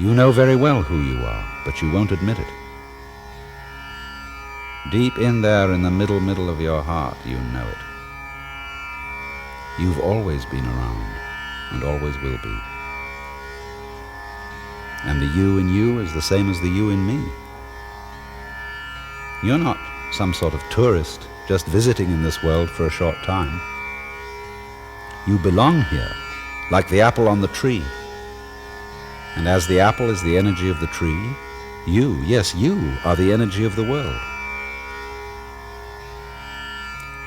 You know very well who you are, but you won't admit it. Deep in there in the middle of your heart, you know it. You've always been around, and always will be. And the you in you is the same as the you in me. You're not some sort of tourist just visiting in this world for a short time. You belong here, like the apple on the tree. And as the apple is the energy of the tree, you, yes, you are the energy of the world.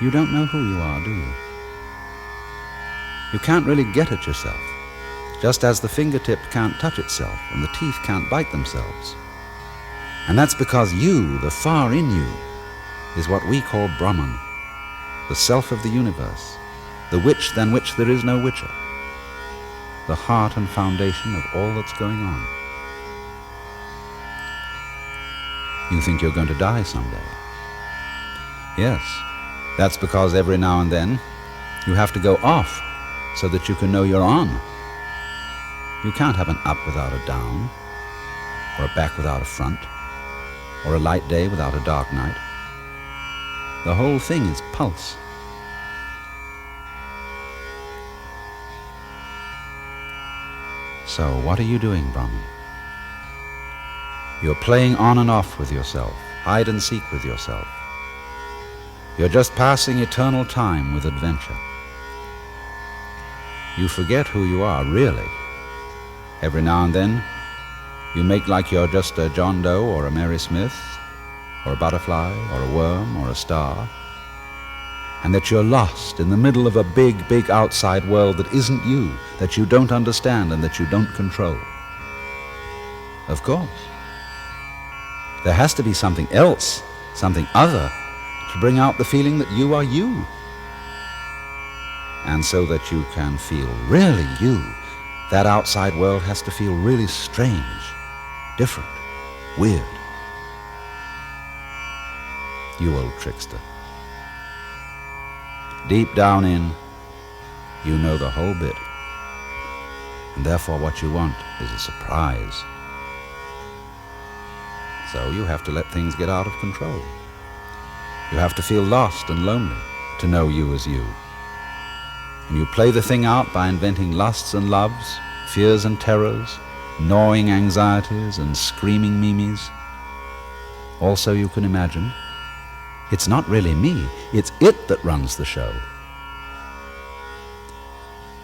You don't know who you are, do you? You can't really get at yourself, just as the fingertip can't touch itself and the teeth can't bite themselves. And that's because you, the far in you, is what we call Brahman, the self of the universe, the which than which there is no whicher, the heart and foundation of all that's going on. You think you're going to die someday. Yes, that's because every now and then you have to go off so that you can know you're on. You can't have an up without a down, or a back without a front, or a light day without a dark night. The whole thing is pulse. So what are you doing, Brahman? You're playing on and off with yourself, hide and seek with yourself. You're just passing eternal time with adventure. You forget who you are, really. Every now and then, you make like you're just a John Doe or a Mary Smith, or a butterfly, or a worm, or a star, and that you're lost in the middle of a big outside world that isn't you, that you don't understand and that you don't control. Of course. There has to be something else, something other, to bring out the feeling that you are you. And so that you can feel really you, that outside world has to feel really strange, different, weird. You old trickster. Deep down in, you know the whole bit. And therefore what you want is a surprise. So you have to let things get out of control. You have to feel lost and lonely to know you as you. And you play the thing out by inventing lusts and loves, fears and terrors, gnawing anxieties and screaming mimes. Also you can imagine, it's not really me, it's it that runs the show.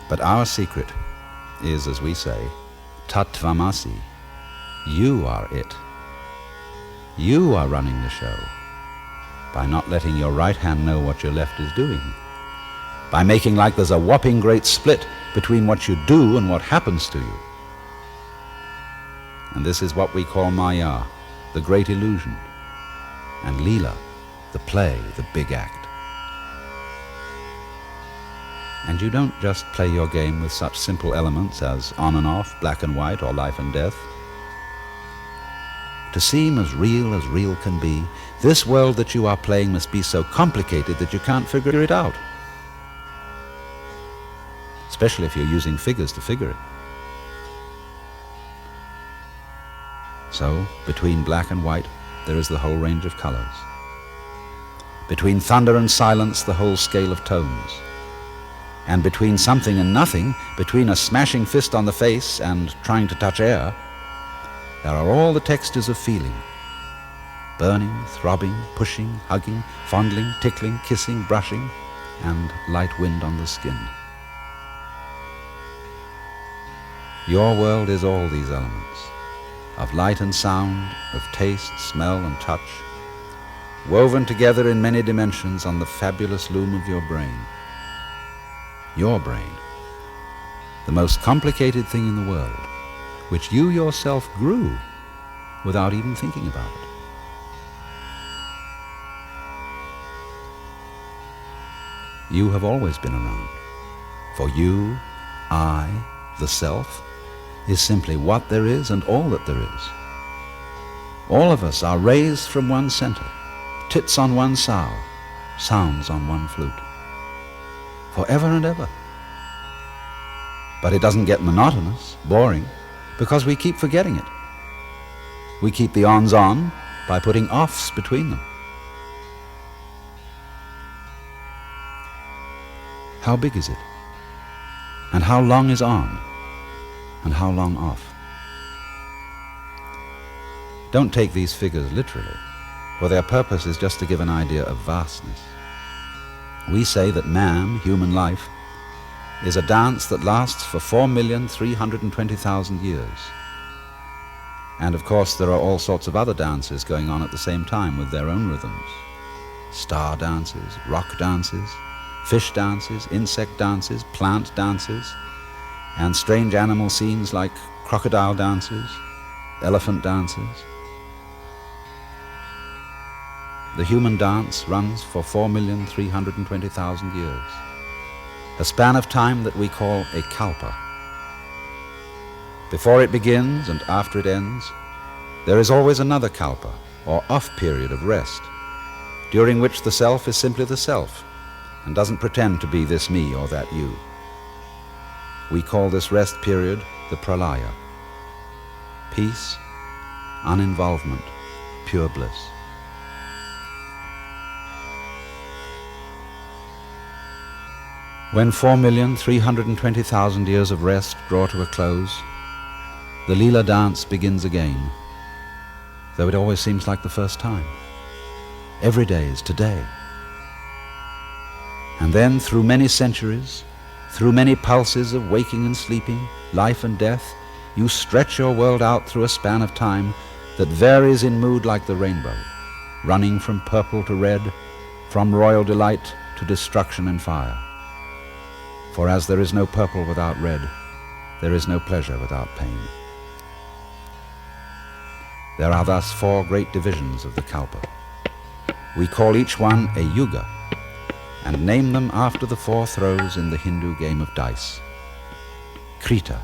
But our secret is, as we say, Tvam. You are it. You are running the show by not letting your right hand know what your left is doing, by making like there's a whopping great split between what you do and what happens to you. And this is what we call Maya, the great illusion, and Leela, the play, the big act. And you don't just play your game with such simple elements as on and off, black and white, or life and death. To seem as real can be, this world that you are playing must be so complicated that you can't figure it out. Especially if you're using figures to figure it. So, between black and white, there is the whole range of colors. Between thunder and silence, the whole scale of tones. And between something and nothing, between a smashing fist on the face and trying to touch air, there are all the textures of feeling. Burning, throbbing, pushing, hugging, fondling, tickling, kissing, brushing, and light wind on the skin. Your world is all these elements, of light and sound, of taste, smell, and touch, woven together in many dimensions on the fabulous loom of your brain. Your brain, the most complicated thing in the world, which you yourself grew without even thinking about it. You have always been around. For you, I, the self, is simply what there is and all that there is. All of us are rays from one center, tits on one sow, sounds on one flute. Forever and ever. But it doesn't get monotonous, boring, Because we keep forgetting it. We keep the ons on by putting offs between them. How big is it? And how long is on? And how long off? Don't take these figures literally, for their purpose is just to give an idea of vastness. We say that man, human life, is a dance that lasts for 4,320,000 years. And of course there are all sorts of other dances going on at the same time with their own rhythms. Star dances, rock dances, fish dances, insect dances, plant dances, and strange animal scenes like crocodile dances, elephant dances. The human dance runs for 4,320,000 years, a span of time that we call a kalpa. Before it begins and after it ends, there is always another kalpa, or off period of rest, during which the self is simply the self and doesn't pretend to be this me or that you. We call this rest period the pralaya. Peace, uninvolvement, pure bliss. When 4,320,000 years of rest draw to a close, the Leela dance begins again, though it always seems like the first time. Every day is today. And then, through many centuries, through many pulses of waking and sleeping, life and death, you stretch your world out through a span of time that varies in mood like the rainbow, running from purple to red, from royal delight to destruction and fire. For as there is no purple without red, there is no pleasure without pain. There are thus 4 great divisions of the kalpa. We call each one a yuga, and name them after the 4 throws in the Hindu game of dice. Krita,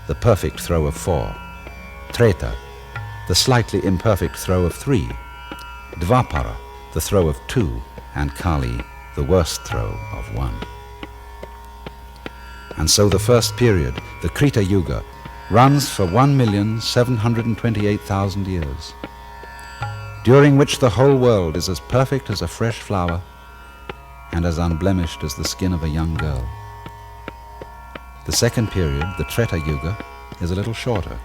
the perfect throw of 4. Treta, the slightly imperfect throw of 3. Dvapara, the throw of 2. And Kali, the worst throw of 1. And so the first period, the Krita Yuga, runs for 1,728,000 years, during which the whole world is as perfect as a fresh flower and as unblemished as the skin of a young girl. The second period, the Treta Yuga, is a little shorter.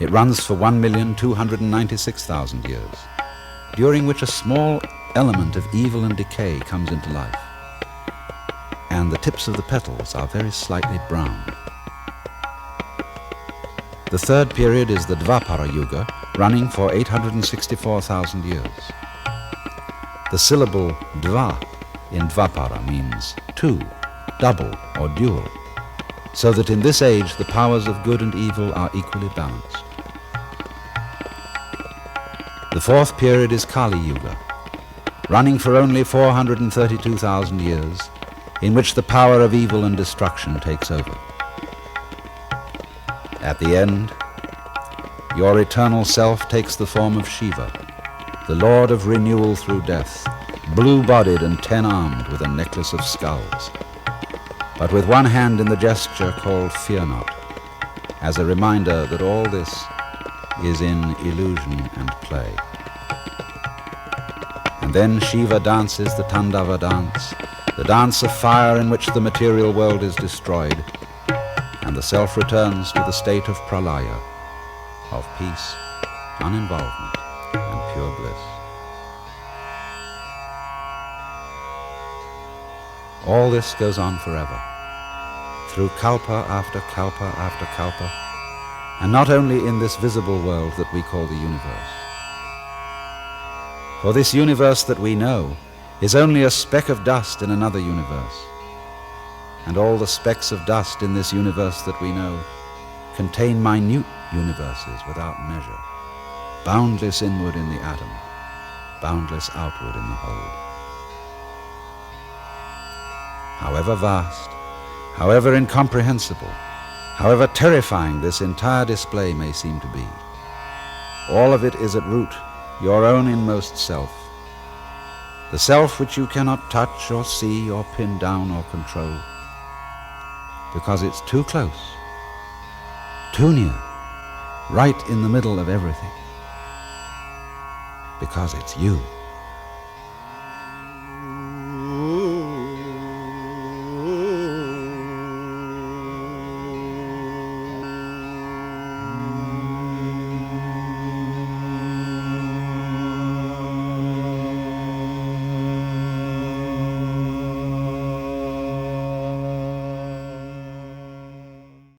It runs for 1,296,000 years, during which a small element of evil and decay comes into life, and the tips of the petals are very slightly brown. The third period is the Dvapara Yuga, running for 864,000 years. The syllable Dva in Dvapara means 2, double or dual, so that in this age the powers of good and evil are equally balanced. The fourth period is Kali Yuga, running for only 432,000 years, in which the power of evil and destruction takes over. At the end, your eternal self takes the form of Shiva, the Lord of renewal through death, blue-bodied and 10-armed with a necklace of skulls, but with one hand in the gesture called Fear Not, as a reminder that all this is in illusion and play. And then Shiva dances the Tandava dance, the dance of fire in which the material world is destroyed, and the self returns to the state of pralaya, of peace, uninvolvement, and pure bliss. All this goes on forever, through kalpa after kalpa after kalpa, and not only in this visible world that we call the universe. For this universe that we know is only a speck of dust in another universe, and all the specks of dust in this universe that we know contain minute universes without measure, boundless inward in the atom, boundless outward in the whole. However vast, however incomprehensible, however terrifying this entire display may seem to be, all of it is at root your own inmost self, the self which you cannot touch or see or pin down or control, because it's too close, too near, right in the middle of everything, because it's you.